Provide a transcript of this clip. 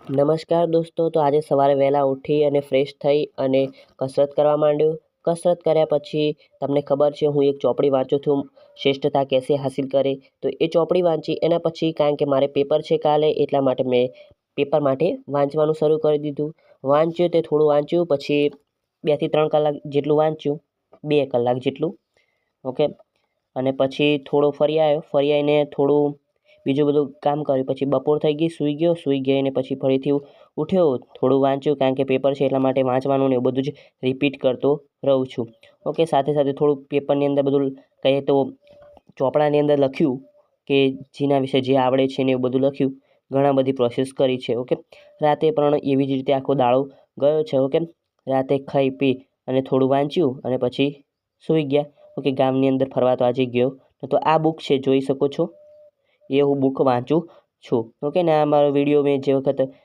નમસ્કાર દોસ્તો, તો આજે સવારે વહેલા ઉઠી અને ફ્રેશ થઈ અને કસરત કરવા માંડ્યો. કસરત કર્યા પછી તમને ખબર છે હું એક ચોપડી વાંચું છું, શ્રેષ્ઠતા કેસે હાસિલ કરે. તો એ ચોપડી વાંચી એના પછી કારણ કે મારે પેપર છે કાલે એટલા માટે મેં પેપર માટે વાંચવાનું શરૂ કરી દીધું. વાંચ્યું તે થોડું વાંચ્યું, પછી 2 થી 3 કલાક જેટલું વાંચ્યું, 2 કલાક જેટલું. ઓકે, અને પછી થોડો ફરી આવ્યો. ફરી આવીને થોડું બીજું બધું કામ કર્યું. પછી બપોર થઈ ગઈ, સૂઈ ગયો. સૂઈ ગઈને પછી ફરીથી ઉઠ્યો, થોડું વાંચ્યું કારણ કે પેપર છે એટલા માટે વાંચવાનું ને એવું બધું જ રિપીટ કરતો રહું છું. ઓકે, સાથે સાથે થોડું પેપરની અંદર બધું કહીએ તો ચોપડાની અંદર લખ્યું કે જેના વિશે જે આવડે છે ને એવું બધું લખ્યું. ઘણા બધી પ્રોસેસ કરી છે. ઓકે, રાતે પણ એવી જ રીતે આખો દાડો ગયો છે. ઓકે, રાતે ખાઈ પી અને થોડું વાંચ્યું અને પછી સૂઈ ગયા. ઓકે, ગામની અંદર ફરવા તો આજે ગયો. તો આ બુક છે, જોઈ શકો છો, એ હું બુક વાંચું છું. ઓકે, ને આ મારો વિડીયો મેં જે વખત